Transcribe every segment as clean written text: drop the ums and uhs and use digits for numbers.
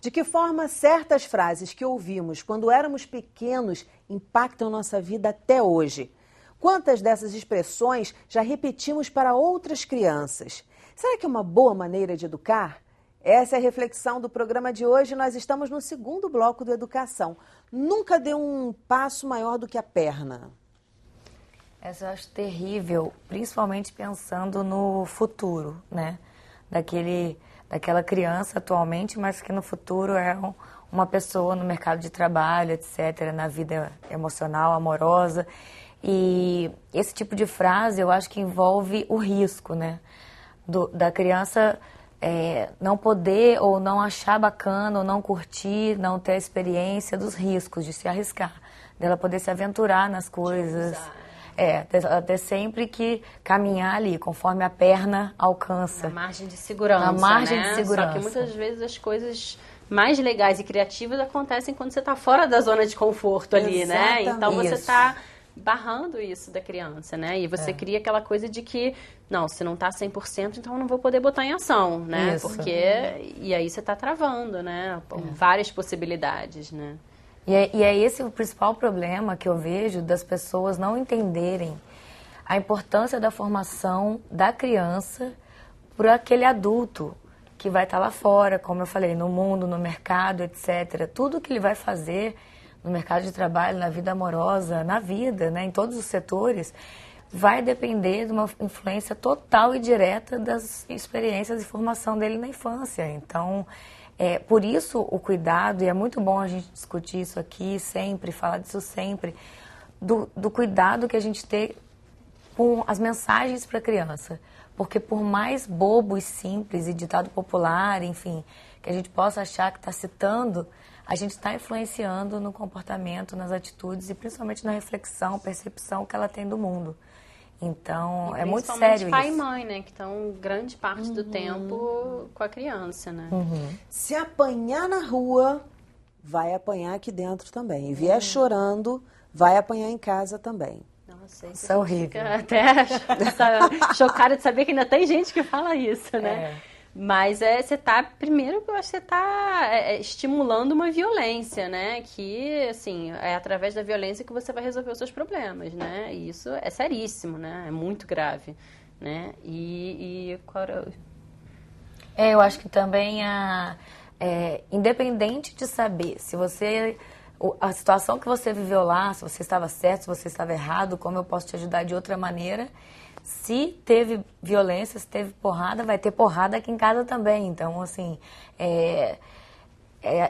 De que forma certas frases que ouvimos quando éramos pequenos impactam nossa vida até hoje? Quantas dessas expressões já repetimos para outras crianças? Será que é uma boa maneira de educar? Essa é a reflexão do programa de hoje. Nós estamos no segundo bloco do Educação. Nunca dê um passo maior do que a perna. Essa eu acho terrível, principalmente pensando no futuro, né? Daquela criança atualmente, mas que no futuro é uma pessoa no mercado de trabalho, etc., na vida emocional, amorosa. E esse tipo de frase eu acho que envolve o risco, né? Da criança não poder ou não achar bacana ou não curtir, não ter a experiência dos riscos, de se arriscar, dela poder se aventurar nas coisas. Ter sempre que caminhar ali, conforme a perna alcança. Na margem de segurança, Na margem de segurança. Só que muitas vezes as coisas mais legais e criativas acontecem quando você está fora da zona de conforto ali, né? Então você está barrando isso da criança, né? E você cria aquela coisa de que, não, se não está 100%, então eu não vou poder botar em ação, né? Isso. Porque, e aí você está travando, né? Várias possibilidades, né? E é esse o principal problema que eu vejo das pessoas não entenderem a importância da formação da criança por aquele adulto que vai estar lá fora, como eu falei, no mundo, no mercado, etc. Tudo que ele vai fazer no mercado de trabalho, na vida amorosa, na vida, né, em todos os setores, vai depender de uma influência total e direta das experiências e formação dele na infância. Então, por isso o cuidado, e é muito bom a gente discutir isso aqui sempre, falar disso sempre, do cuidado que a gente tem com as mensagens para a criança. Porque por mais bobo e simples e ditado popular, enfim, que a gente possa achar que está citando, a gente está influenciando no comportamento, nas atitudes e principalmente na reflexão, percepção que ela tem do mundo. Então, é muito sério isso. Pai e mãe, né? Que estão grande parte do tempo com a criança, né? Se apanhar na rua, vai apanhar aqui dentro também. E vier chorando, vai apanhar em casa também. Nossa, isso é horrível. Até chocada de saber que ainda tem gente que fala isso, né? Mas você tá, primeiro, eu acho que você tá estimulando uma violência, né? Que, assim, é através da violência que você vai resolver os seus problemas, né? E isso é seríssimo, né? É muito grave, né? Eu acho que também, independente de saber se você... A situação que você viveu lá, se você estava certo, se você estava errado, como eu posso te ajudar de outra maneira... Se teve violência, se teve porrada, vai ter porrada aqui em casa também. Então, assim,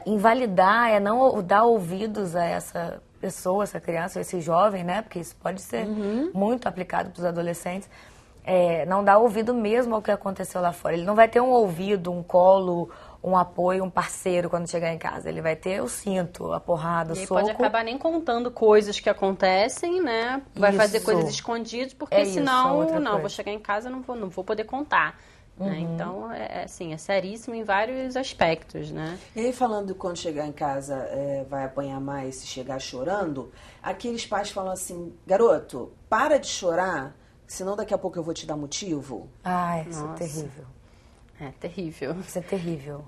invalidar, não dar ouvidos a essa pessoa, essa criança, esse jovem, né? Porque isso pode ser muito aplicado para os adolescentes. Não dar ouvido mesmo ao que aconteceu lá fora. Ele não vai ter um ouvido, um colo, um apoio, um parceiro quando chegar em casa. Ele vai ter o cinto, a porrada, o soco. E pode acabar nem contando coisas que acontecem, né? Vai fazer coisas escondidas, porque senão, vou chegar em casa, não vou poder contar. Né? Então, assim, é seríssimo em vários aspectos, né? E aí, falando quando chegar em casa vai apanhar mais se chegar chorando, aqueles pais falam assim, garoto, para de chorar, senão daqui a pouco eu vou te dar motivo. Isso é terrível. É terrível. Isso é terrível.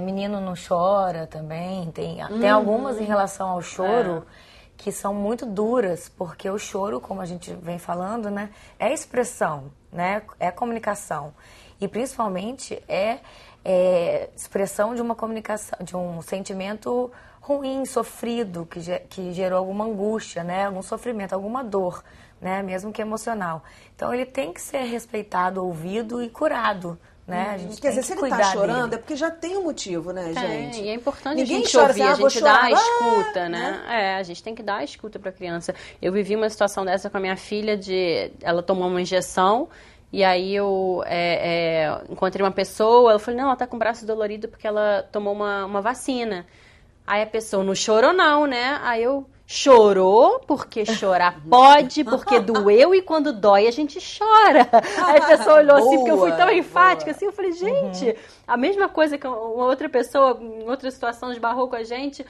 Menino não chora também. Tem algumas em relação ao choro que são muito duras, porque o choro, como a gente vem falando, né, é expressão, né, é comunicação. E principalmente expressão de uma comunicação, de um sentimento ruim, sofrido, que gerou alguma angústia, né, algum sofrimento, alguma dor, né, mesmo que emocional. Então ele tem que ser respeitado, ouvido e curado. Né? A gente Quer dizer, se ele está chorando dele. É porque já tem um motivo, né, gente? E é importante Ninguém a gente chora ouvir, assim, a gente dar a escuta, né? A gente tem que dar a escuta para a criança. Eu vivi uma situação dessa com a minha filha, ela tomou uma injeção, e aí eu encontrei uma pessoa, ela falou, não, ela está com o braço dolorido porque ela tomou uma vacina. Aí a pessoa não chorou não, né? Aí eu Chorou, porque chorar pode, porque doeu, e quando dói a gente chora. Aí a pessoa olhou assim, porque eu fui tão enfática, assim, eu falei, gente, a mesma coisa que uma outra pessoa, em outra situação, esbarrou com a gente,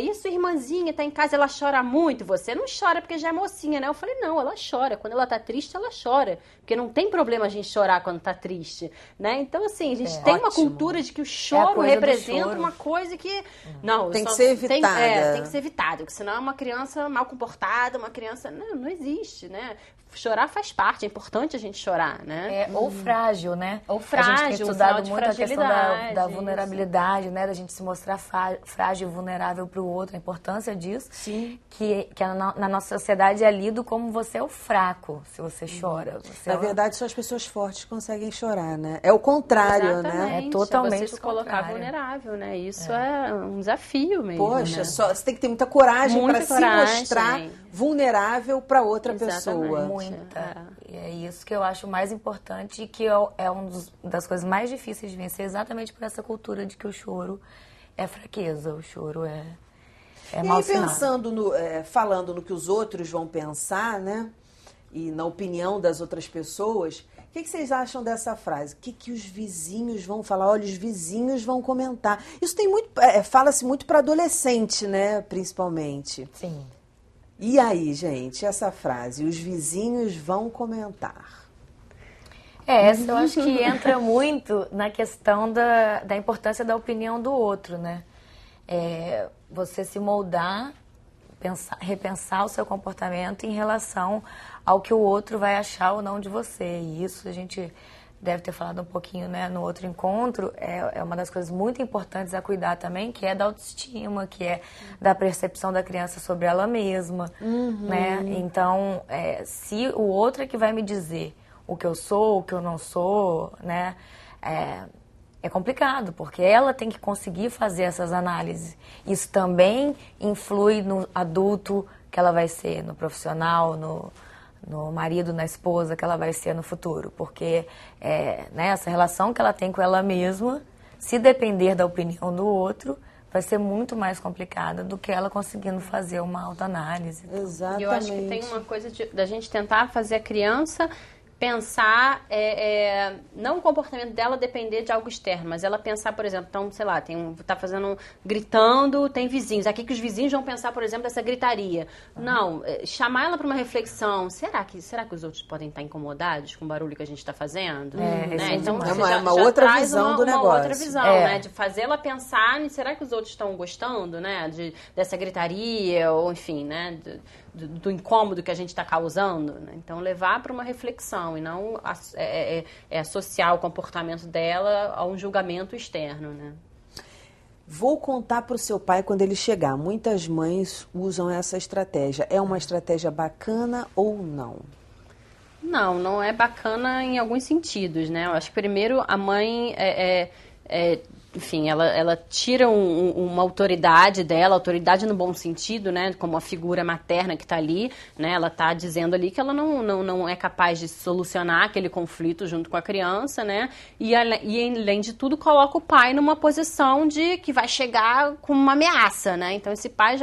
isso, irmãzinha, tá em casa, ela chora muito, você não chora porque já é mocinha, né? Eu falei, não, ela chora, quando ela tá triste, ela chora, porque não tem problema a gente chorar quando tá triste, né? Então, assim, a gente tem uma cultura de que o choro representa uma coisa que... Não, tem que ser evitada. Tem que ser evitado, porque senão é uma criança mal comportada, uma criança... Não existe, né? Chorar faz parte, é importante a gente chorar, né? Ou frágil, né? Ou frágil, a gente tem estudado muito a questão da vulnerabilidade, né? Da gente se mostrar frágil e vulnerável para o outro, a importância disso. Sim. Que na nossa sociedade é lido como você é o fraco, se você chora. Você na verdade, só as pessoas fortes conseguem chorar, né? É o contrário, né? É totalmente você se colocar vulnerável, né? Isso é um desafio mesmo. Poxa, né? você tem que ter muita coragem para se mostrar vulnerável para outra pessoa. Muita. E é isso que eu acho mais importante e que é uma das coisas mais difíceis de vencer, exatamente por essa cultura de que o choro é fraqueza, o choro é mau sinal. Falando no que os outros vão pensar, né? E na opinião das outras pessoas, o que vocês acham dessa frase? O que os vizinhos vão falar? Olha, os vizinhos vão comentar. Isso tem muito, fala-se muito para adolescente, né? Principalmente. Sim. E aí, gente, essa frase, os vizinhos vão comentar. Essa eu acho que entra muito na questão da importância da opinião do outro, né? Você se moldar, repensar o seu comportamento em relação ao que o outro vai achar ou não de você. E isso a gente deve ter falado um pouquinho, né, no outro encontro, é uma das coisas muito importantes a cuidar também, que é da autoestima, que é da percepção da criança sobre ela mesma, né? Então, se o outro é que vai me dizer o que eu sou, o que eu não sou, né, é complicado, porque ela tem que conseguir fazer essas análises. Isso também influi no adulto que ela vai ser, no profissional, no marido, na esposa que ela vai ser no futuro. Porque né, essa relação que ela tem com ela mesma, se depender da opinião do outro, vai ser muito mais complicada do que ela conseguindo fazer uma autoanálise. Exatamente. E eu acho que tem uma coisa da gente tentar fazer a criança pensar, não o comportamento dela depender de algo externo, mas ela pensar, por exemplo, então, sei lá, gritando, tem vizinhos. Aqui que os vizinhos vão pensar, por exemplo, dessa gritaria. Não, chamar ela para uma reflexão. Será que os outros podem estar incomodados com o barulho que a gente está fazendo? Né? Então, é uma outra visão do negócio. Uma outra visão, né? De fazer ela pensar, será que os outros estão gostando, né? Dessa gritaria, ou enfim, né? Do incômodo que a gente está causando, né? Então levar para uma reflexão e não associar o comportamento dela a um julgamento externo, né? Vou contar para o seu pai quando ele chegar. Muitas mães usam essa estratégia. É uma estratégia bacana ou não? Não é bacana em alguns sentidos, né? Eu acho que primeiro a mãe enfim, ela tira uma autoridade dela, autoridade no bom sentido, né, como a figura materna que está ali, né, ela está dizendo ali que ela não é capaz de solucionar aquele conflito junto com a criança, né, e além de tudo coloca o pai numa posição de que vai chegar com uma ameaça, né, então esse pai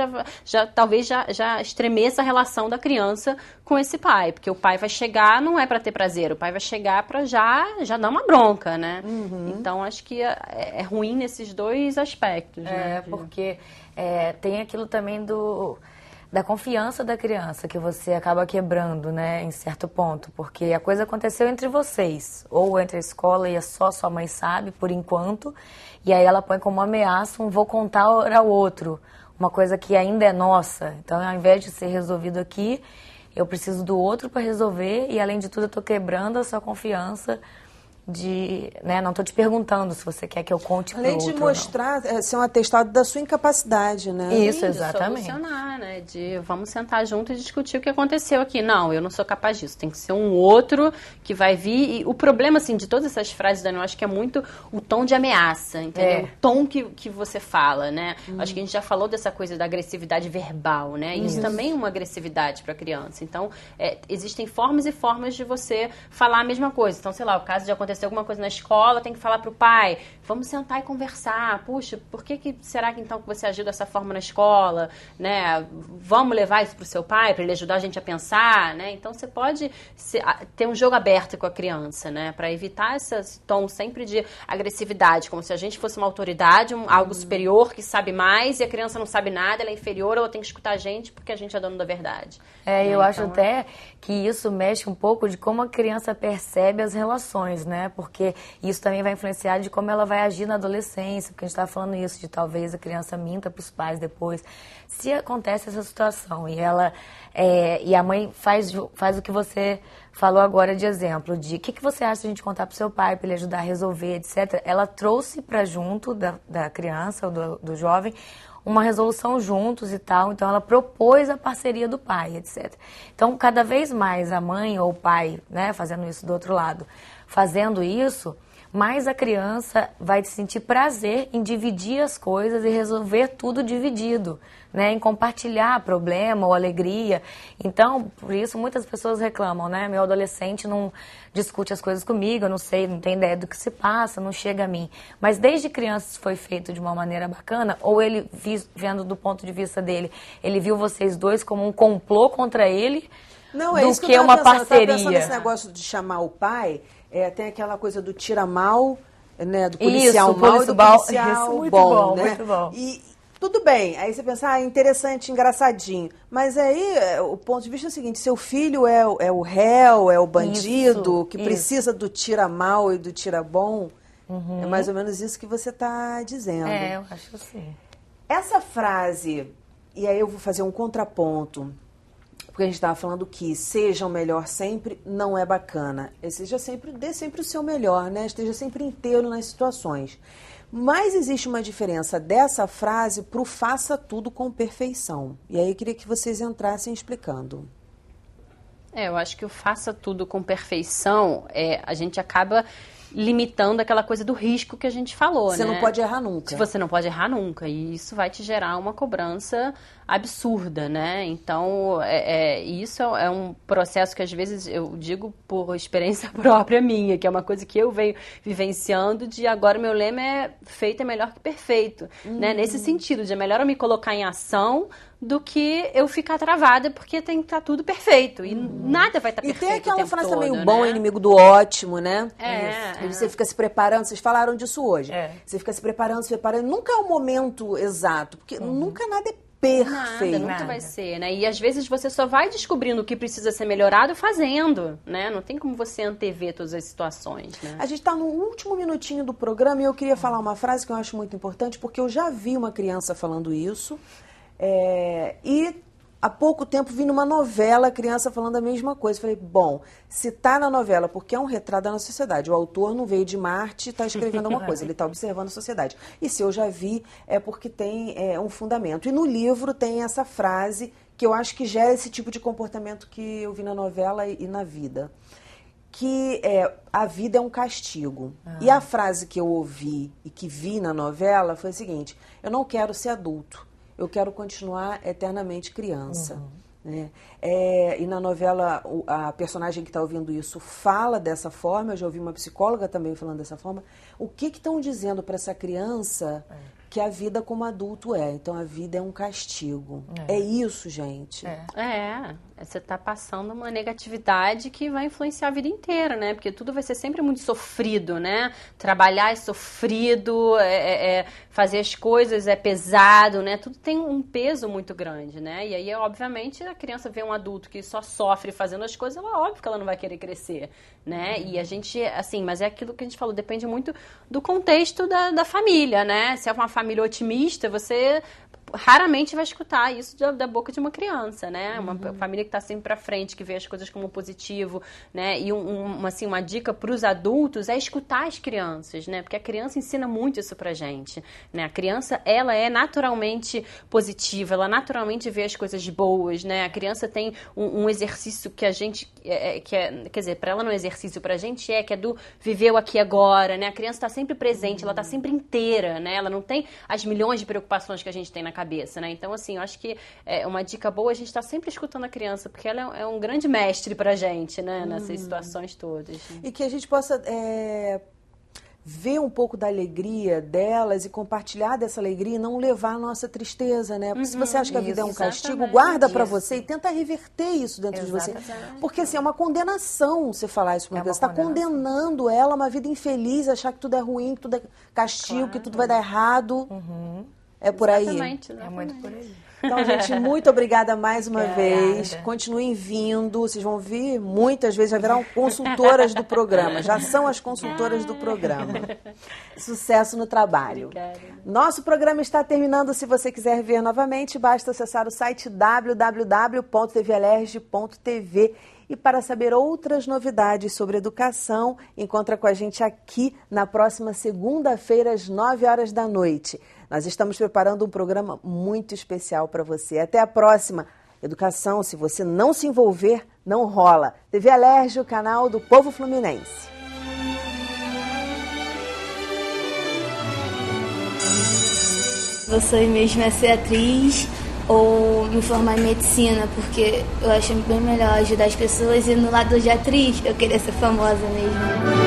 talvez já estremeça a relação da criança com esse pai, porque o pai vai chegar não é para ter prazer, o pai vai chegar para já dar uma bronca, né, então acho que é ruim nesses dois aspectos, né? Porque tem aquilo também da confiança da criança que você acaba quebrando, né, em certo ponto, porque a coisa aconteceu entre vocês, ou entre a escola e só sua mãe sabe, por enquanto, e aí ela põe como ameaça vou contar ao outro, uma coisa que ainda é nossa, então ao invés de ser resolvido aqui, eu preciso do outro para resolver e além de tudo eu estou quebrando a sua confiança né, não estou te perguntando se você quer que eu conte pro outro. Além de mostrar, ser um atestado da sua incapacidade, né? Isso, exatamente. Solucionar, né? Vamos sentar junto e discutir o que aconteceu aqui. Não, eu não sou capaz disso. Tem que ser um outro que vai vir. E o problema, assim, de todas essas frases, Daniel, eu acho que é muito o tom de ameaça, entendeu? O tom que você fala, né? Acho que a gente já falou dessa coisa da agressividade verbal, né? Isso também é uma agressividade para a criança. Então, existem formas e formas de você falar a mesma coisa. Então, sei lá, o caso de acontecer acontecer alguma coisa na escola, tem que falar pro pai, vamos sentar e conversar. Puxa, por que será que então que você agiu dessa forma na escola, né? Vamos levar isso pro seu pai, para ele ajudar a gente a pensar, né? Então você pode ter um jogo aberto com a criança, né? Para evitar esse tom sempre de agressividade, como se a gente fosse uma autoridade, algo superior que sabe mais, e a criança não sabe nada, ela é inferior, ela tem que escutar a gente porque a gente é dono da verdade. Eu acho até que isso mexe um pouco de como a criança percebe as relações, né? Porque isso também vai influenciar de como ela vai agir na adolescência, porque a gente está falando isso, de talvez a criança minta para os pais depois. Se acontece essa situação e a mãe faz o que você falou agora de exemplo, de o que você acha de a gente contar para o seu pai, para ele ajudar a resolver, etc. Ela trouxe para junto da criança ou do jovem uma resolução juntos e tal, então ela propôs a parceria do pai, etc. Então, cada vez mais a mãe ou o pai, né, fazendo isso do outro lado, fazendo isso, mais a criança vai sentir prazer em dividir as coisas e resolver tudo dividido, né, em compartilhar problema ou alegria. Então, por isso, muitas pessoas reclamam, né, meu adolescente não discute as coisas comigo, eu não sei, não tem ideia do que se passa, não chega a mim. Mas desde criança isso foi feito de uma maneira bacana, ou ele, vendo do ponto de vista dele, ele viu vocês dois como um complô contra ele, não, é do isso que uma pensando. parceria. Eu tava pensando nesse negócio de chamar o pai, tem aquela coisa do tira mal, né, do policial isso, mal e do policial isso, muito bom, né? Muito bom. E tudo bem, aí você pensa, interessante, engraçadinho. Mas aí o ponto de vista é o seguinte, seu filho é o réu, é o bandido, que precisa do tira mal e do tira bom. É mais ou menos isso que você está dizendo. Eu acho assim. Essa frase, e aí eu vou fazer um contraponto, porque a gente estava falando que seja o melhor sempre não é bacana. Dê sempre o seu melhor, né? Esteja sempre inteiro nas situações. Mas existe uma diferença dessa frase para o faça tudo com perfeição. E aí eu queria que vocês entrassem explicando. Eu acho que o faça tudo com perfeição, a gente acaba limitando aquela coisa do risco que a gente falou, Você não pode errar nunca. Você não pode errar nunca. E isso vai te gerar uma cobrança absurda, né? Então, isso é um processo que às vezes eu digo por experiência própria minha, que é uma coisa que eu venho vivenciando de agora meu lema é feito é melhor que perfeito, né? Nesse sentido, de é melhor eu me colocar em ação do que eu ficar travada porque tem que estar tudo perfeito. E nada vai estar perfeito. E tem aquela frase também, o né? bom é inimigo do ótimo, né? Isso. E você fica se preparando, vocês falaram disso hoje. Você fica se preparando, nunca é o momento exato, porque nunca nada é perfeito. Nunca vai ser, né? E às vezes você só vai descobrindo o que precisa ser melhorado fazendo, né? Não tem como você antever todas as situações, né? A gente está no último minutinho do programa e eu queria falar uma frase que eu acho muito importante, porque eu já vi uma criança falando isso, e há pouco tempo vi numa novela a criança falando a mesma coisa. Falei, bom, se tá na novela, porque é um retrato da nossa sociedade. O autor não veio de Marte e está escrevendo uma coisa, ele está observando a sociedade. E se eu já vi, é porque tem um fundamento. E no livro tem essa frase que eu acho que gera esse tipo de comportamento que eu vi na novela e na vida. Que a vida é um castigo. E a frase que eu ouvi e que vi na novela foi a seguinte, eu não quero ser adulto. Eu quero continuar eternamente criança. Né? E na novela, a personagem que está ouvindo isso fala dessa forma, eu já ouvi uma psicóloga também falando dessa forma. O que estão dizendo para essa criança que a vida como adulto é? Então, a vida é um castigo. É isso, gente. Você está passando uma negatividade que vai influenciar a vida inteira, né? Porque tudo vai ser sempre muito sofrido, né? Trabalhar é sofrido, fazer as coisas é pesado, né? Tudo tem um peso muito grande, né? E aí, obviamente, a criança vê um adulto que só sofre fazendo as coisas, óbvio que ela não vai querer crescer, né? E a gente, assim, mas é aquilo que a gente falou, depende muito do contexto da família, né? Se é uma família otimista, você raramente vai escutar isso da boca de uma criança, né? Uma família que está sempre para frente, que vê as coisas como positivo, né? E uma dica para os adultos é escutar as crianças, né? Porque a criança ensina muito isso pra gente, né? A criança, ela é naturalmente positiva, ela naturalmente vê as coisas boas, né? A criança tem um exercício que a gente, quer dizer, para ela não é um exercício, pra gente que é do viver o aqui e agora, né? A criança está sempre presente, ela está sempre inteira, né? Ela não tem as milhões de preocupações que a gente tem na cabeça, cabeça, né? Então, assim, eu acho que é uma dica boa a gente estar sempre escutando a criança, porque ela é um grande mestre pra gente, né? Nessas situações todas. E que a gente possa ver um pouco da alegria delas e compartilhar dessa alegria e não levar a nossa tristeza, né? Porque se você acha que a vida é um castigo, guarda pra você e tenta reverter isso dentro de você. Porque, assim, é uma condenação você falar isso pra uma criança. Você tá condenando ela a uma vida infeliz, achar que tudo é ruim, que tudo é castigo, que tudo vai dar errado. É por aí. Exatamente. É muito por aí. Então, gente, muito obrigada mais uma vez. Continuem vindo. Vocês vão vir muitas vezes, já virão consultoras do programa. Já são as consultoras do programa. Sucesso no trabalho. Obrigada. Nosso programa está terminando. Se você quiser ver novamente, basta acessar o site www.tvalerj.tv. E para saber outras novidades sobre educação, encontra com a gente aqui na próxima segunda-feira, às 9 horas da noite. Nós estamos preparando um programa muito especial para você. Até a próxima. Educação, se você não se envolver, não rola. TV Alerj, o canal do povo fluminense. Eu sonho mesmo é ser atriz ou me formar em medicina, porque eu acho bem melhor ajudar as pessoas e no lado de atriz eu queria ser famosa mesmo.